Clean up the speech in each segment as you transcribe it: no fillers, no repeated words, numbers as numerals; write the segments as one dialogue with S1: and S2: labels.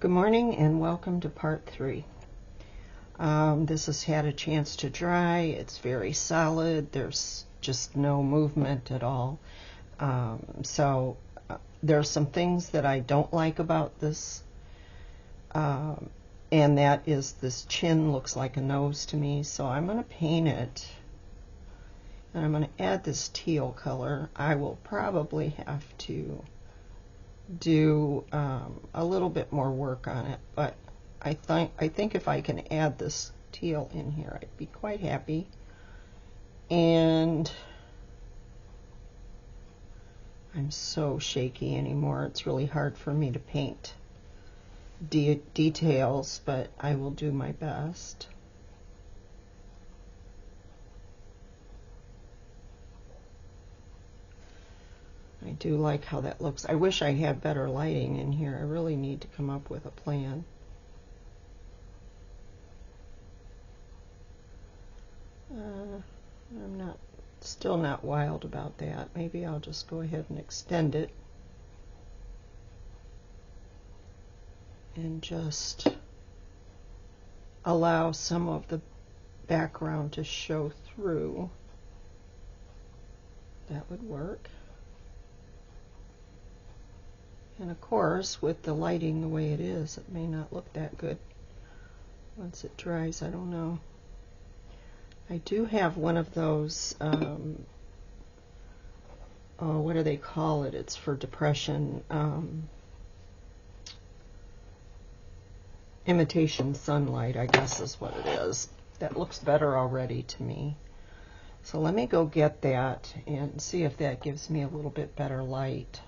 S1: Good morning and welcome to part 3. This has had a chance to dry. It's very solid. There's just no movement at all. So there's some things that I don't like about this, and that is this chin looks like a nose to me. So I'm going to paint it, and I'm going to add this teal color. I will probably have to do a little bit more work on it, but I think if I can add this teal in here, I'd be quite happy. And I'm so shaky anymore. It's really hard for me to paint details, but I will do my best. I do like how that looks. I wish I had better lighting in here. I really need to come up with a plan. I'm still not wild about that. Maybe I'll just go ahead and extend it and just allow some of the background to show through. That would work. And of course, with the lighting the way it is, it may not look that good. Once it dries, I don't know. I do have one of those, what do they call it? It's for depression, imitation sunlight, I guess is what it is. That looks better already to me. So let me go get that and see if that gives me a little bit better light.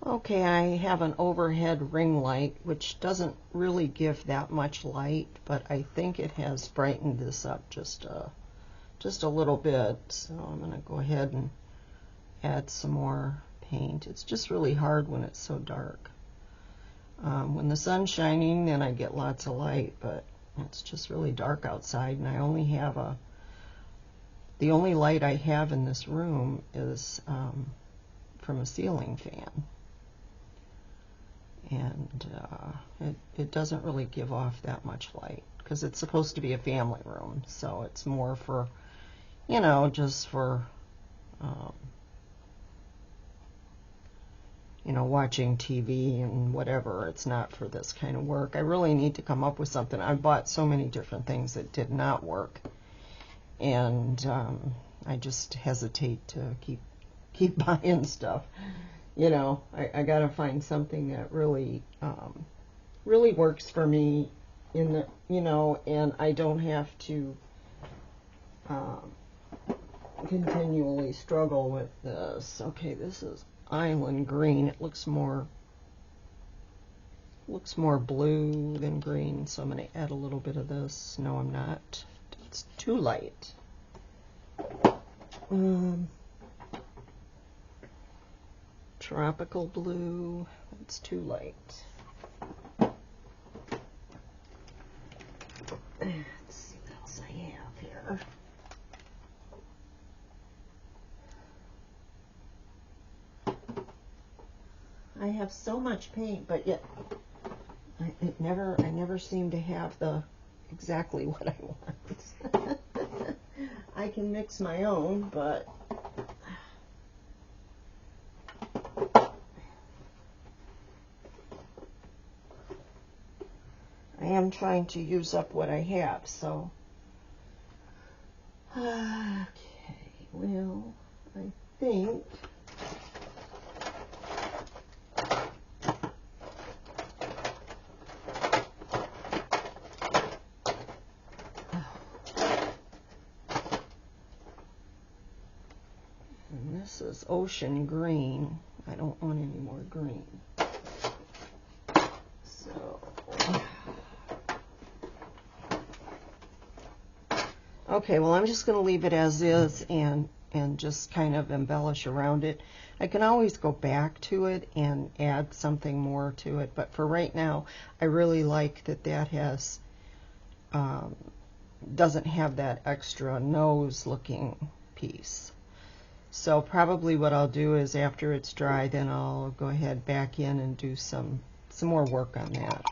S1: Okay, I have an overhead ring light, which doesn't really give that much light, but I think it has brightened this up just a little bit. So I'm going to go ahead and add some more paint. It's just really hard when it's so dark. When the sun's shining, then I get lots of light, but it's just really dark outside, and I only have the only light I have in this room is from a ceiling fan. And it doesn't really give off that much light because it's supposed to be a family room, so it's more for, you know, just for you know, watching TV and whatever. It's not for this kind of work. I really need to come up with something. I bought so many different things that did not work, and I just hesitate to keep buying stuff. You know, I gotta find something that really really works for me in the, you know, and I don't have to continually struggle with this. Okay, this is island green. It looks more blue than green, so I'm going to add a little bit of this. No, I'm not. It's too light. Tropical blue. It's too light. Let's see what else I have here. I have so much paint, but yet I never seem to have exactly what I want. I can mix my own, but I am trying to use up what I have, so. Okay, well, I think this is ocean green. I don't want any more green. So, okay, well, I'm just going to leave it as is and just kind of embellish around it. I can always go back to it and add something more to it, but for right now, I really like that has doesn't have that extra nose looking piece. So probably what I'll do is after it's dry, then I'll go ahead back in and do some some more work on that.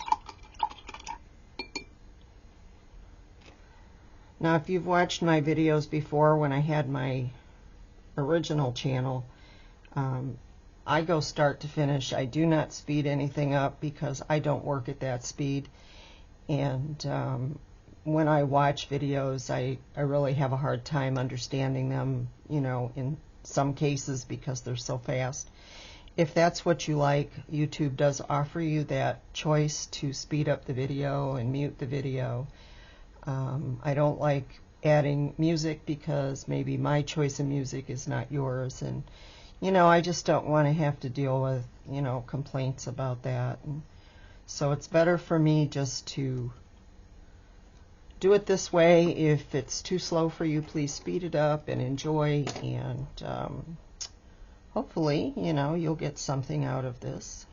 S1: Now, if you've watched my videos before when I had my original channel, I go start to finish. I do not speed anything up because I don't work at that speed. And when I watch videos, I really have a hard time understanding them, you know, in some cases because they're so fast. If that's what you like, YouTube does offer you that choice to speed up the video and mute the video. I don't like adding music because maybe my choice of music is not yours, and you know, I just don't want to have to deal with, you know, complaints about that. And so it's better for me just to do it this way. If it's too slow for you, please speed it up and enjoy, and hopefully, you know, you'll get something out of this.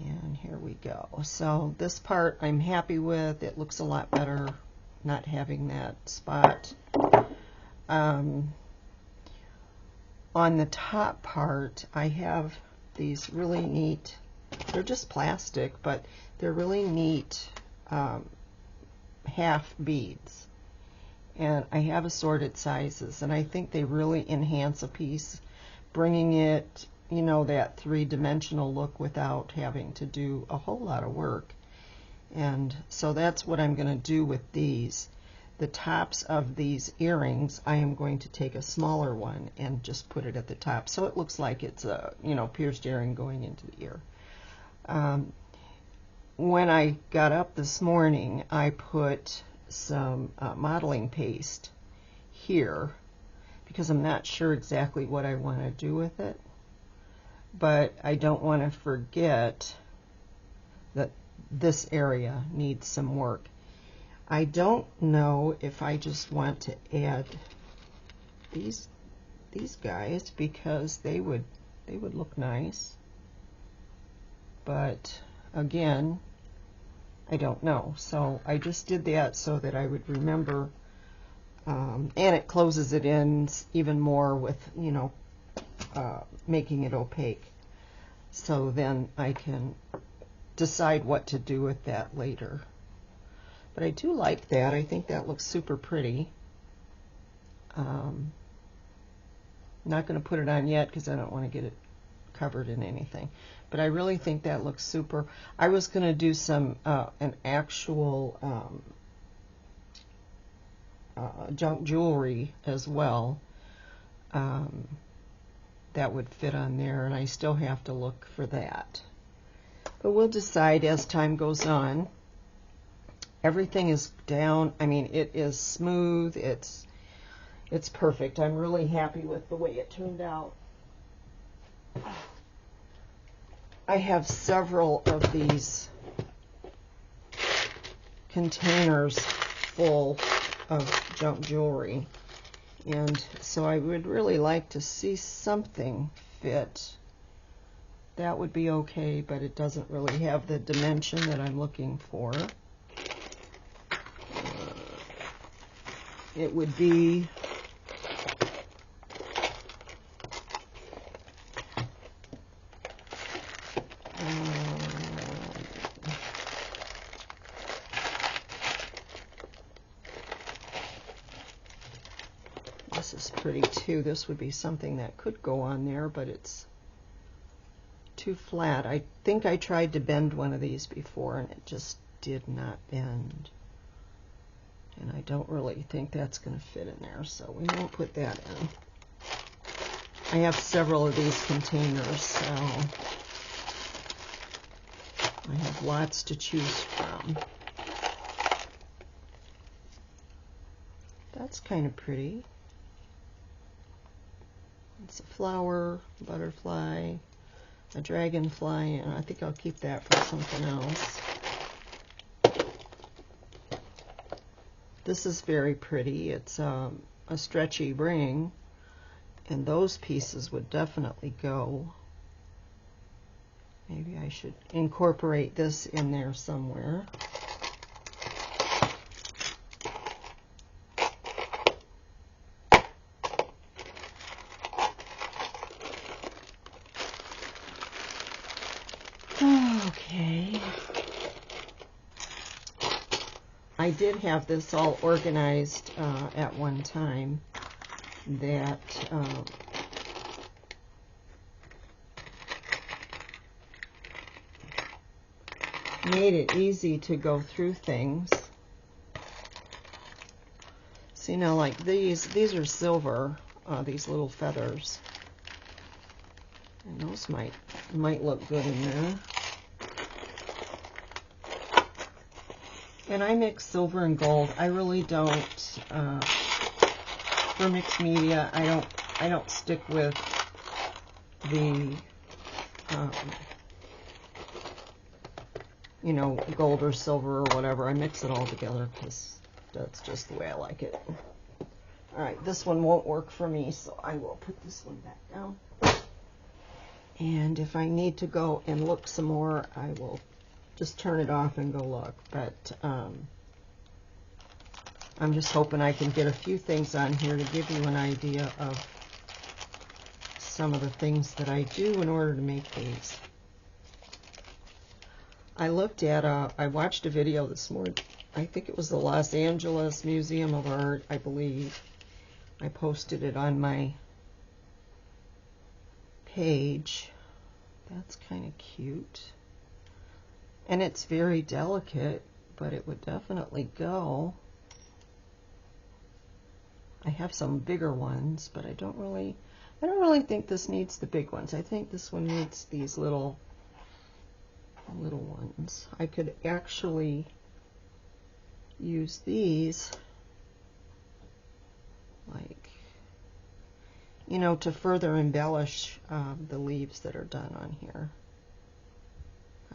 S1: And here we go. So this part I'm happy with. It looks a lot better not having that spot. On the top part, I have these really neat, they're just plastic, but they're really neat half beads. And I have assorted sizes, and I think they really enhance a piece, bringing it, you know, that three-dimensional look without having to do a whole lot of work. And so that's what I'm going to do with these. The tops of these earrings, I am going to take a smaller one and just put it at the top, so it looks like it's a, you know, pierced earring going into the ear. When I got up this morning, I put some modeling paste here because I'm not sure exactly what I want to do with it. But I don't want to forget that this area needs some work. I don't know if I just want to add these guys because they would look nice. But again, I don't know. So I just did that so that I would remember, and it closes it in even more with, you know, making it opaque, so then I can decide what to do with that later. But I do like that. I think that looks super pretty. Not going to put it on yet because I don't want to get it covered in anything, but I really think that looks super. I was going to do some an actual junk jewelry as well. That would fit on there, and I still have to look for that. But we'll decide as time goes on. Everything is down. I mean, it is smooth. It's perfect. I'm really happy with the way it turned out. I have several of these containers full of junk jewelry. And so I would really like to see something fit. That would be okay, but it doesn't really have the dimension that I'm looking for. It would be this is pretty too. This would be something that could go on there, but it's too flat. I think I tried to bend one of these before and it just did not bend. And I don't really think that's going to fit in there, so we won't put that in. I have several of these containers, so I have lots to choose from. That's kind of pretty. It's a flower, butterfly, a dragonfly, and I think I'll keep that for something else. This is very pretty. It's a stretchy ring, and those pieces would definitely go. Maybe I should incorporate this in there somewhere. Okay. I did have this all organized at one time that made it easy to go through things. See, now like these are silver, these little feathers, and those might look good in there. And I mix silver and gold. I really don't for mixed media. I don't stick with the you know, gold or silver or whatever. I mix it all together because that's just the way I like it. All right, this one won't work for me, so I will put this one back down. And if I need to go and look some more, I will just turn it off and go look. But I'm just hoping I can get a few things on here to give you an idea of some of the things that I do in order to make these. I watched a video this morning. I think it was the Los Angeles Museum of Art, I believe. I posted it on my page. That's kind of cute. And it's very delicate, but it would definitely go. I have some bigger ones, but I don't really think this needs the big ones. I think this one needs these little ones. I could actually use these, like, you know, to further embellish the leaves that are done on here.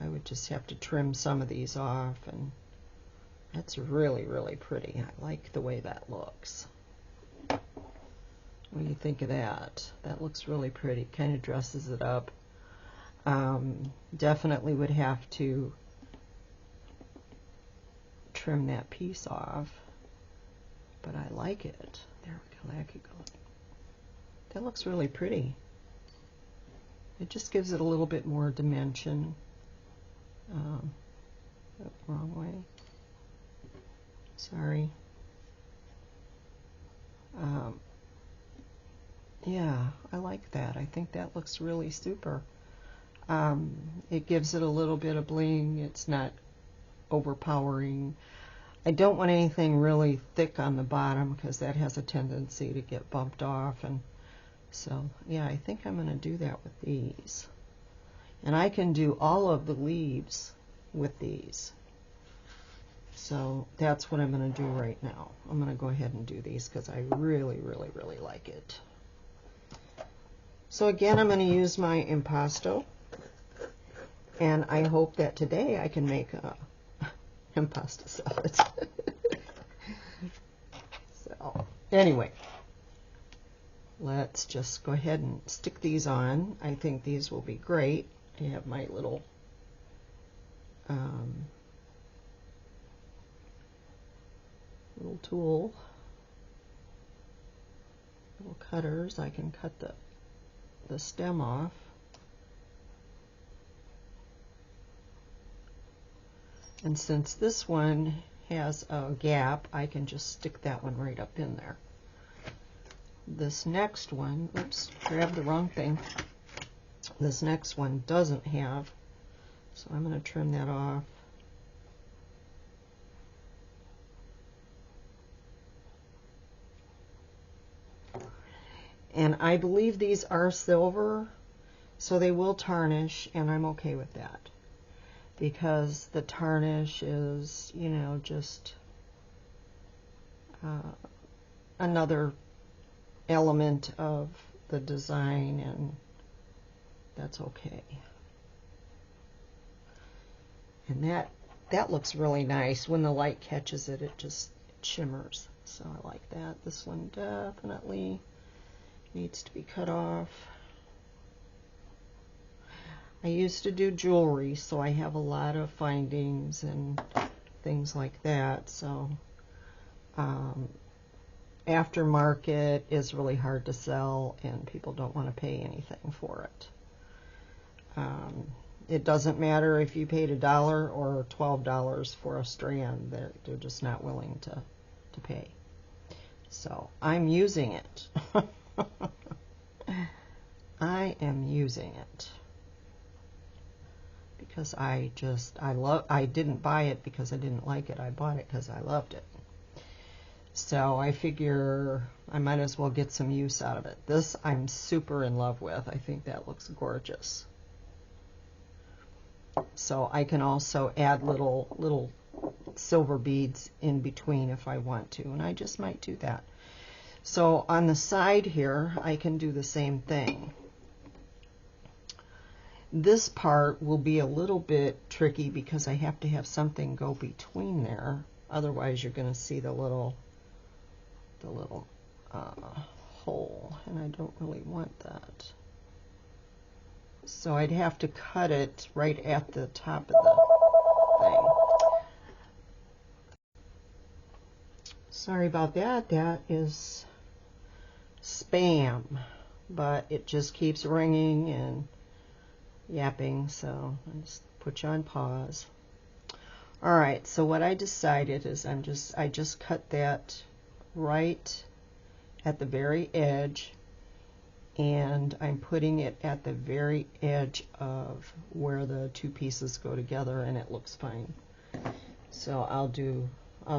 S1: I would just have to trim some of these off, and that's really, really pretty. I like the way that looks. What do you think of that? That looks really pretty. Kind of dresses it up. Definitely would have to trim that piece off, but I like it. There we go. That could go. That looks really pretty. It just gives it a little bit more dimension. Wrong way. Sorry. Yeah, I like that. I think that looks really super. It gives it a little bit of bling. It's not overpowering. I don't want anything really thick on the bottom because that has a tendency to get bumped off. And so, yeah, I think I'm going to do that with these. And I can do all of the leaves with these. So that's what I'm going to do right now. I'm going to go ahead and do these because I really, really, really like it. So again, I'm going to use my impasto. And I hope that today I can make impasto salads. So anyway, let's just go ahead and stick these on. I think these will be great. I have my little tool, little cutters. I can cut the stem off. And since this one has a gap, I can just stick that one right up in there. This next one, oops, grabbed the wrong thing. This next one doesn't have, so I'm going to trim that off. And I believe these are silver, so they will tarnish, and I'm okay with that. Because the tarnish is, you know, just another element of the design, and that's okay. And that looks really nice. When the light catches it, it just shimmers. So I like that. This one definitely needs to be cut off. I used to do jewelry, so I have a lot of findings and things like that. So aftermarket is really hard to sell, and people don't want to pay anything for it. It doesn't matter if you paid $1 or $12 for a strand. They're just not willing to pay. So I'm using it. I am using it because I didn't buy it because I didn't like it. I bought it because I loved it. So I figure I might as well get some use out of it. This I'm super in love with. I think that looks gorgeous. So I can also add little silver beads in between if I want to, and I just might do that. So on the side here, I can do the same thing. This part will be a little bit tricky because I have to have something go between there. Otherwise, you're going to see the little hole, and I don't really want that. So I'd have to cut it right at the top of the thing. Sorry about that. That is spam, but it just keeps ringing and yapping, so I just put you on pause. All right, so what I decided is I just cut that right at the very edge, and I'm putting it at the very edge of where the two pieces go together, and it looks fine. So I'll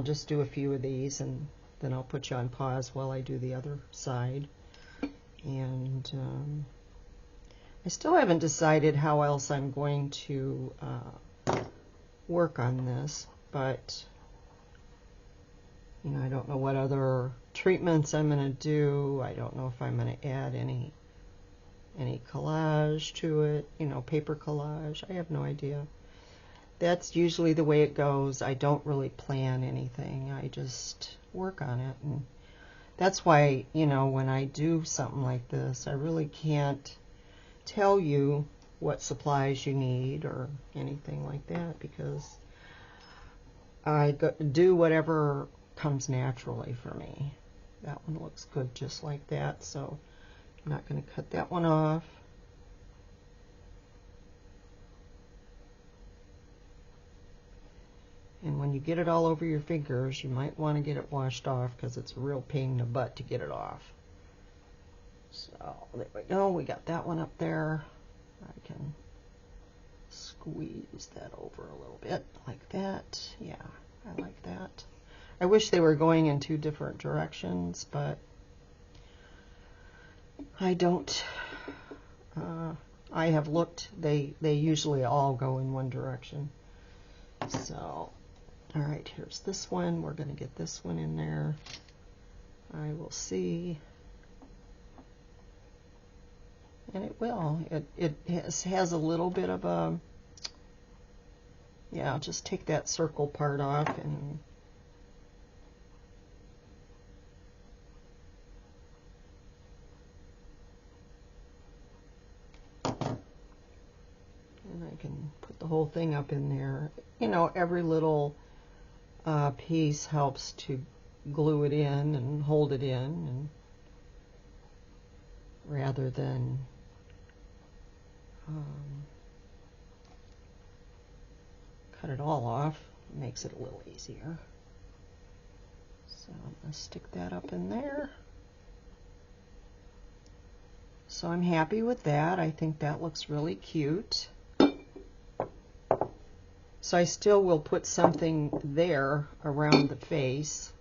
S1: just do a few of these, and then I'll put you on pause while I do the other side. And I still haven't decided how else I'm going to work on this, but I don't know what other treatments I'm going to do. I don't know if I'm going to add any collage to it, paper collage. I have no idea. That's usually the way it goes. I don't really plan anything. I just work on it. And that's why, when I do something like this, I really can't tell you what supplies you need or anything like that, because I do whatever comes naturally for me. That one looks good just like that, so I'm not going to cut that one off. And when you get it all over your fingers, you might want to get it washed off because it's a real pain in the butt to get it off. So there we go. We got that one up there. I can squeeze that over a little bit like that. Yeah, I like that. I wish they were going in two different directions, but I don't. I have looked. They usually all go in one direction. So, all right, here's this one. We're going to get this one in there. I will see. And it will. It has a little bit of a, yeah, I'll just take that circle part off and I can put the whole thing up in there. Every little piece helps to glue it in and hold it in, and rather than cut it all off, it makes it a little easier. So I'm going to stick that up in there. So I'm happy with that. I think that looks really cute. So I still will put something there around the face.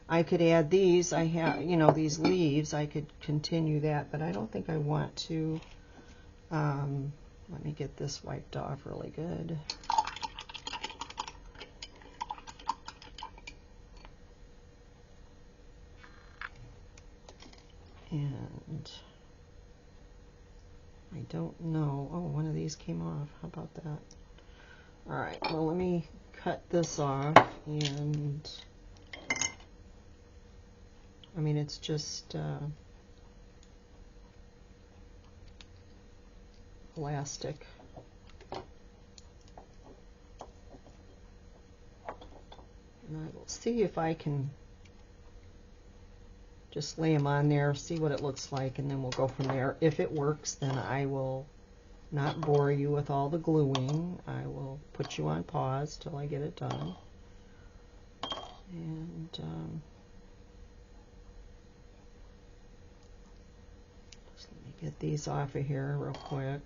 S1: I could add these. I have, these leaves. I could continue that, but I don't think I want to. Let me get this wiped off really good. And I don't know. Oh, one of these came off. How about that? All right, well, let me cut this off, and I mean, it's just elastic. And I will see if I can just lay them on there, see what it looks like, and then we'll go from there. If it works, then I will not bore you with all the gluing. I will put you on pause till I get it done. And just let me get these off of here real quick.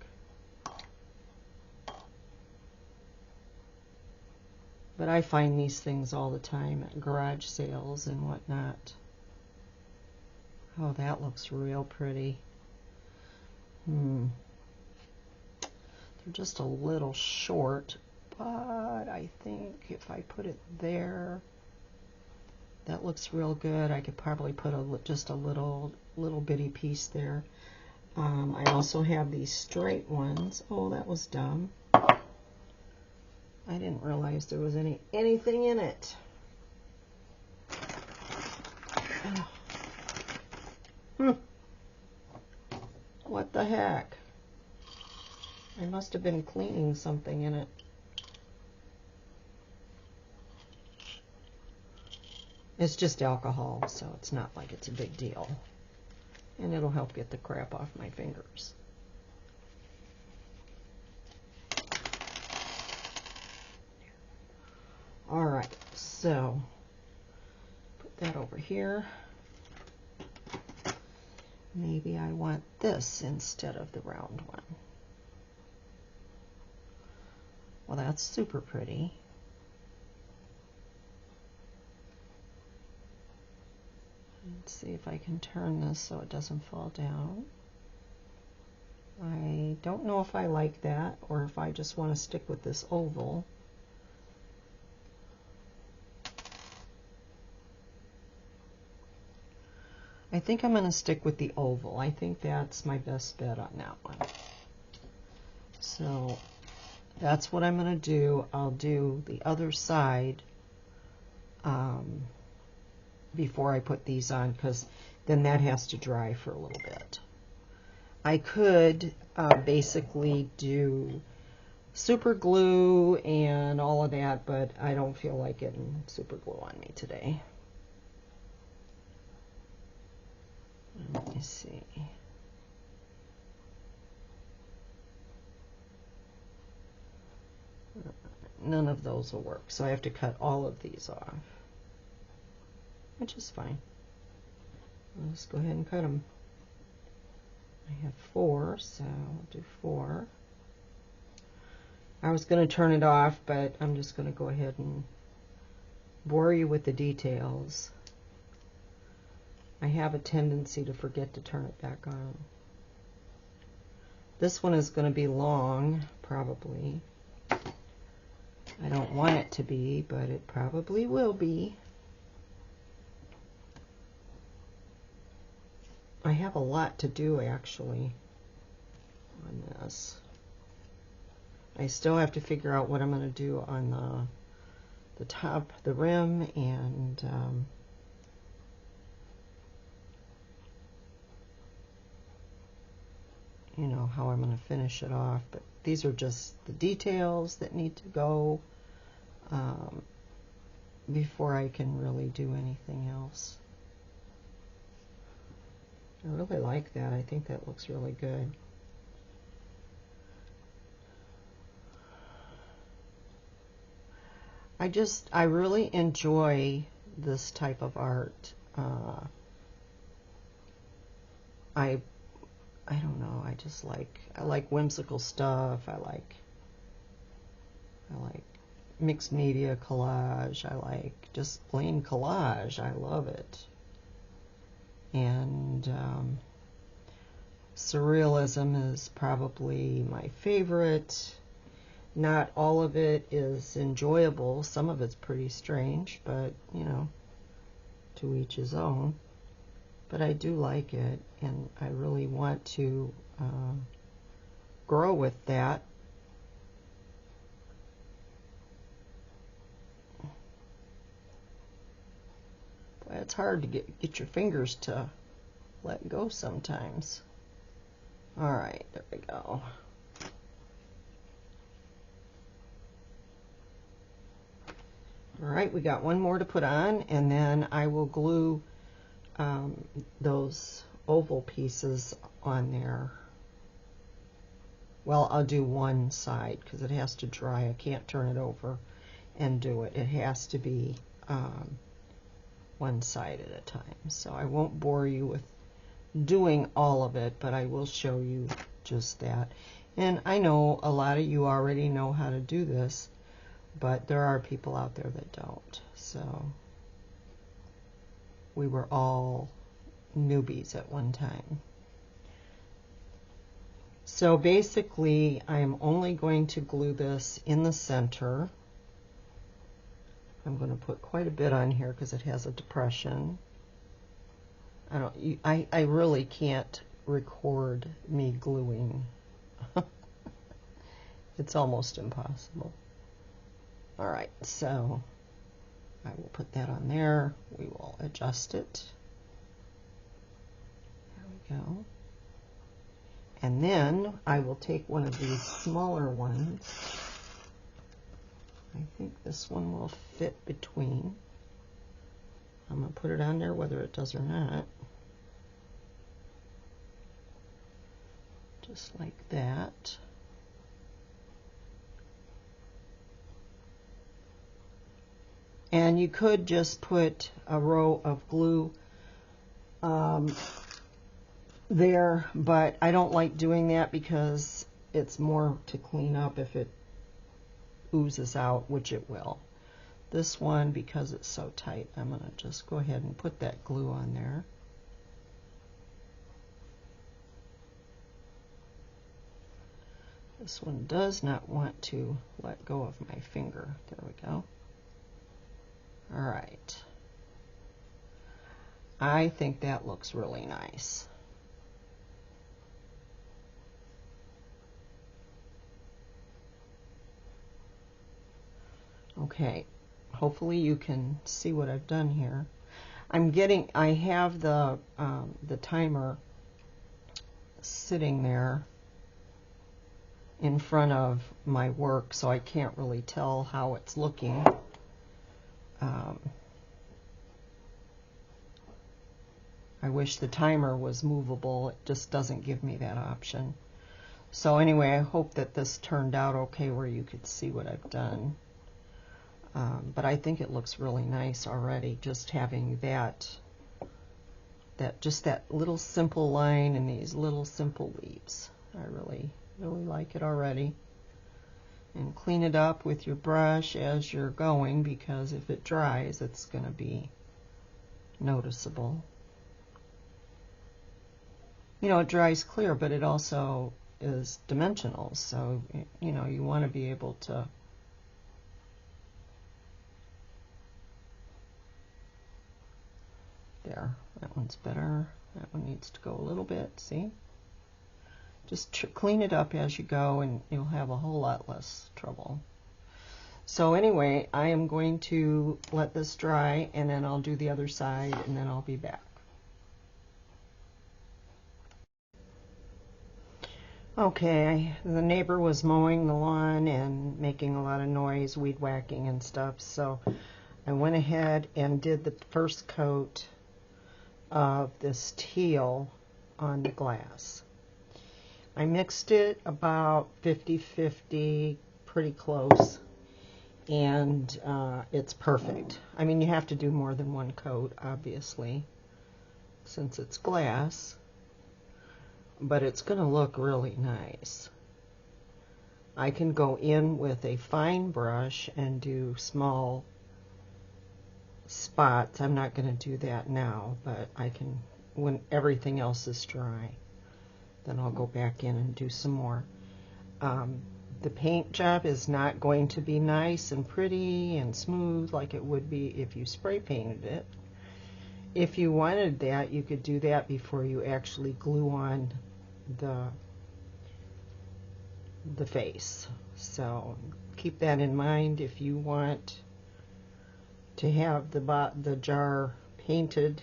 S1: But I find these things all the time at garage sales and whatnot. Oh, that looks real pretty. They're just a little short, but I think if I put it there, that looks real good. I could probably put just a little bitty piece there. I also have these straight ones. Oh, that was dumb. I didn't realize there was anything in it. What the heck? I must have been cleaning something in it. It's just alcohol, so it's not like it's a big deal. And it'll help get the crap off my fingers. Alright, so put that over here. Maybe I want this instead of the round one. Well, that's super pretty. Let's see if I can turn this so it doesn't fall down. I don't know if I like that or if I just want to stick with this oval. I think I'm going to stick with the oval. I think that's my best bet on that one. So that's what I'm going to do. I'll do the other side before I put these on, because then that has to dry for a little bit. I could basically do super glue and all of that, but I don't feel like getting super glue on me today. Let me see. None of those will work, so I have to cut all of these off, which is fine. Let's go ahead and cut them. I have 4, so I'll do 4. I was going to turn it off, but I'm just going to go ahead and bore you with the details. I have a tendency to forget to turn it back on. This one is going to be long, probably. I don't want it to be, but it probably will be. I have a lot to do, actually, on this. I still have to figure out what I'm going to do on the top, the rim, and you know, how I'm going to finish it off. But these are just the details that need to go before I can really do anything else. I really like that. I think that looks really good. I really enjoy this type of art. I don't know, I like whimsical stuff. I like mixed media collage. I like just plain collage. I love it. And surrealism is probably my favorite. Not all of it is enjoyable. Some of it's pretty strange, but you know, to each his own. But I do like it, and I really want to grow with that. Boy, it's hard to get your fingers to let go sometimes. All right, there we go. All right, we got one more to put on, and then I will glue those oval pieces on there well, I'll do one side because it has to dry. I can't turn it over and do it. It has to be one side at a time. So I won't bore you with doing all of it, but I will show you just that. And I know a lot of you already know how to do this, but there are people out there that don't. So we were all newbies at one time. So basically, I'm only going to glue this in the center. I'm going to put quite a bit on here because it has a depression. I really can't record me gluing. It's almost impossible. All right, so I will put that on there. We will adjust it. There we go. And then I will take one of these smaller ones. I think this one will fit between. I'm going to put it on there whether it does or not. Just like that. And you could just put a row of glue there, but I don't like doing that because it's more to clean up if it oozes out, which it will. This one, because it's so tight, I'm going to just go ahead and put that glue on there. This one does not want to let go of my finger. There we go. All right. I think that looks really nice. Okay, hopefully you can see what I've done here. I have the timer sitting there in front of my work, so I can't really tell how it's looking. I wish the timer was movable. It just doesn't give me that option. So anyway, I hope that this turned out okay where you could see what I've done. But I think it looks really nice already, just having just that little simple line and these little simple leaves. I really like it already. And clean it up with your brush as you're going, because if it dries, it's going to be noticeable. You know, it dries clear, but it also is dimensional, so you know, you want to be able to there. That one's better. That one needs to go a little bit, see? Just clean it up as you go and you'll have a whole lot less trouble. So anyway, I am going to let this dry and then I'll do the other side and then I'll be back. Okay, the neighbor was mowing the lawn and making a lot of noise, weed whacking and stuff, so I went ahead and did the first coat of this teal on the glass. I mixed it about 50-50, pretty close, and it's perfect. I mean, you have to do more than one coat, obviously, since it's glass, but it's going to look really nice. I can go in with a fine brush and do small spots. I'm not going to do that now, but I can when everything else is dry. Then I'll go back in and do some more. The paint job is not going to be nice and pretty and smooth like it would be if you spray painted it. If you wanted that, you could do that before you actually glue on the face. So keep that in mind if you want to have the jar painted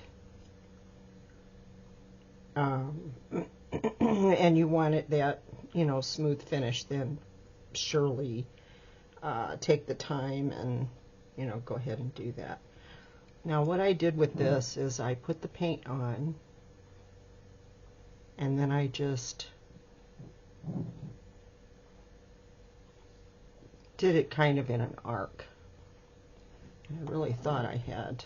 S1: and you want it that, you know, smooth finish, then surely take the time and, you know, go ahead and do that. Now what I did with this is I put the paint on and then I just did it kind of in an arc. I really thought I had,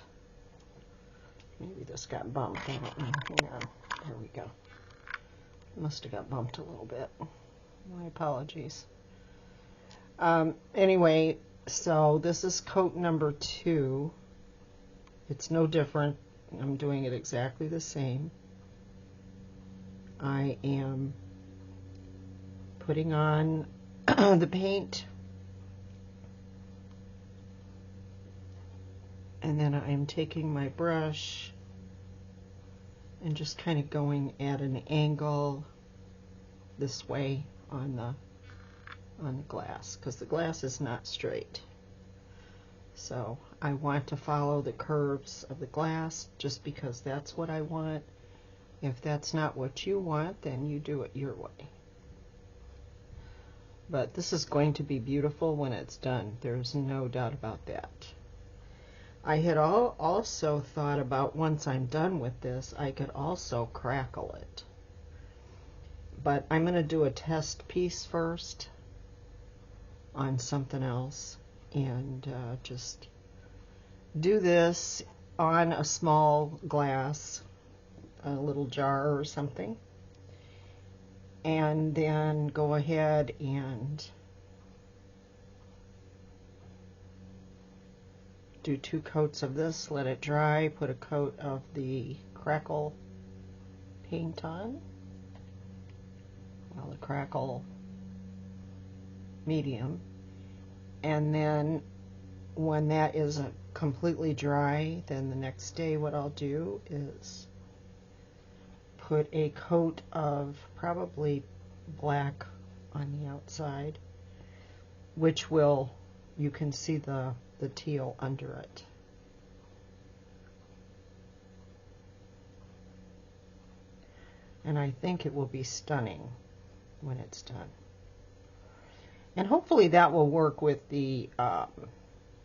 S1: maybe this got bumped. I don't know. Hang on. There we go. Must have got bumped a little bit. My apologies. Anyway, so this is coat number 2. It's no different. I'm doing it exactly the same. I am putting on the paint, and then I'm taking my brush and just kind of going at an angle this way on the glass, because the glass is not straight. So I want to follow the curves of the glass just because that's what I want. If that's not what you want, then you do it your way. But this is going to be beautiful when it's done. There's no doubt about that. I had also thought about, once I'm done with this, I could also crackle it. But I'm going to do a test piece first on something else, and just do this on a small glass, a little jar or something, and then go ahead and do 2 coats of this, let it dry, put a coat of the crackle paint on, well, the crackle medium, and then when that is completely dry, then the next day what I'll do is put a coat of probably black on the outside, which will, you can see the teal under it. And I think it will be stunning when it's done. And hopefully that will work with the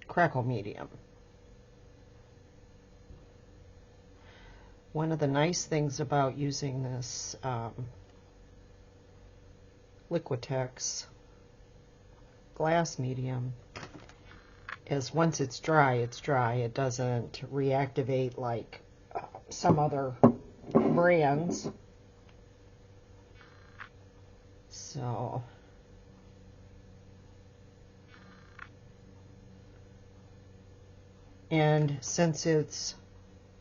S1: crackle medium. One of the nice things about using this Liquitex glass medium is once it's dry, it's dry. It doesn't reactivate like some other brands. So and since it's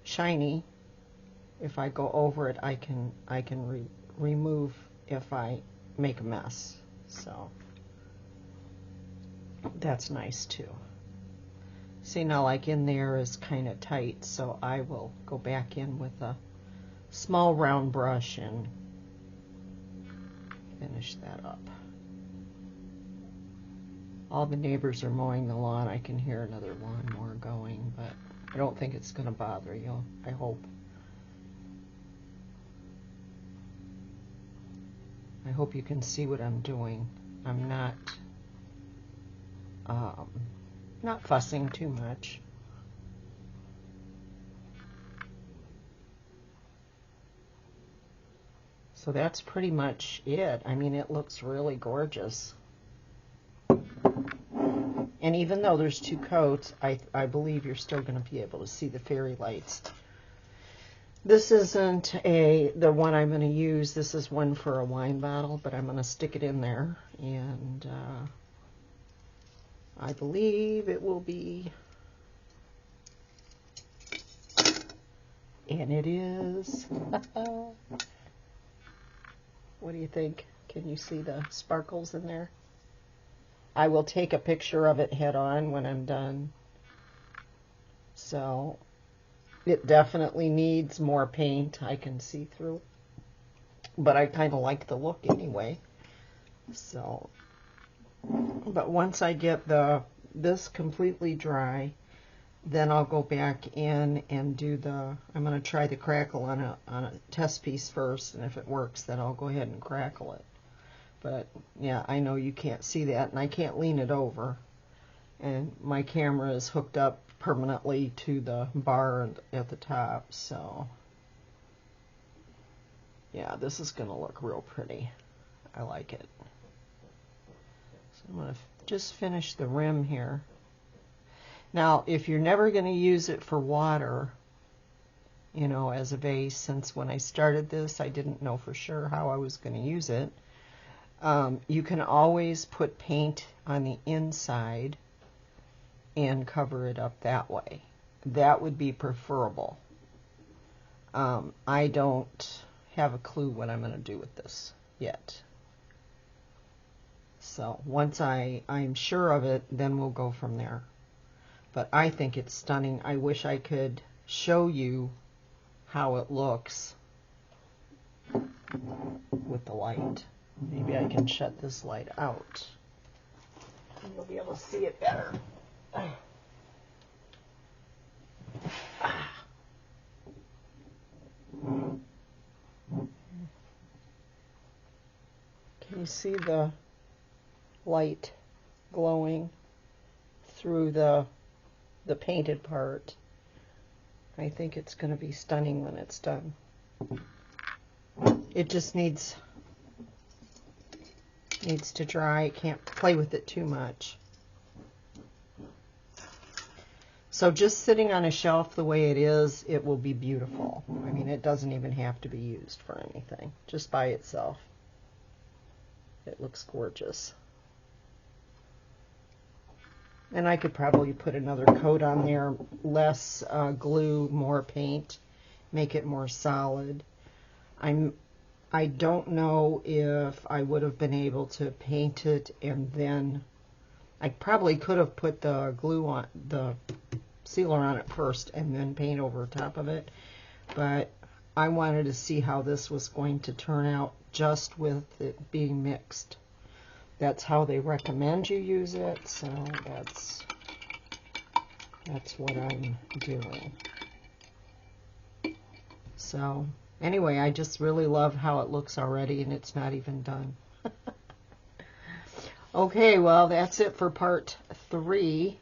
S1: shiny, if I go over it, I can remove if I make a mess. So that's nice too. See, now like in there is kind of tight, so I will go back in with a small round brush and finish that up. All the neighbors are mowing the lawn. I can hear another lawnmower going, but I don't think it's going to bother you, I hope. I hope you can see what I'm doing. I'm not fussing too much. So that's pretty much it. I mean, it looks really gorgeous. And even though there's 2 coats, I believe you're still going to be able to see the fairy lights. This isn't the one I'm going to use. This is one for a wine bottle, but I'm going to stick it in there. And I believe it will be, and it is. What do you think? Can you see the sparkles in there? I will take a picture of it head on when I'm done. So it definitely needs more paint. I can see through, but I kind of like the look anyway. So, but once I get this completely dry, then I'll go back in and do I'm going to try the crackle on a test piece first, and if it works, then I'll go ahead and crackle it. But yeah, I know you can't see that, and I can't lean it over. And my camera is hooked up permanently to the bar at the top, so yeah, this is going to look real pretty. I like it. So I'm going to just finish the rim here. Now, if you're never going to use it for water, you know, as a vase, since when I started this, I didn't know for sure how I was going to use it, you can always put paint on the inside and cover it up that way. That would be preferable. I don't have a clue what I'm going to do with this yet. So once I'm sure of it, then we'll go from there. But I think it's stunning. I wish I could show you how it looks with the light. Maybe I can shut this light out and you'll be able to see it better. Can you see the light glowing through the painted part? I think it's going to be stunning when it's done. It just needs to dry. Can't play with it too much. So just sitting on a shelf the way it is, it will be beautiful. I mean, it doesn't even have to be used for anything. Just by itself, it looks gorgeous. And I could probably put another coat on there, less glue, more paint, make it more solid. I don't know if I would have been able to paint it and then I probably could have put the glue on, the sealer on it first and then paint over top of it, but I wanted to see how this was going to turn out just with it being mixed. That's how they recommend you use it, so that's what I'm doing. So anyway, I just really love how it looks already, and it's not even done. Okay, well, that's it for part 3.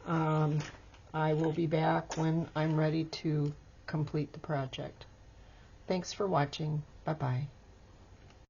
S1: I will be back when I'm ready to complete the project. Thanks for watching. Bye-bye.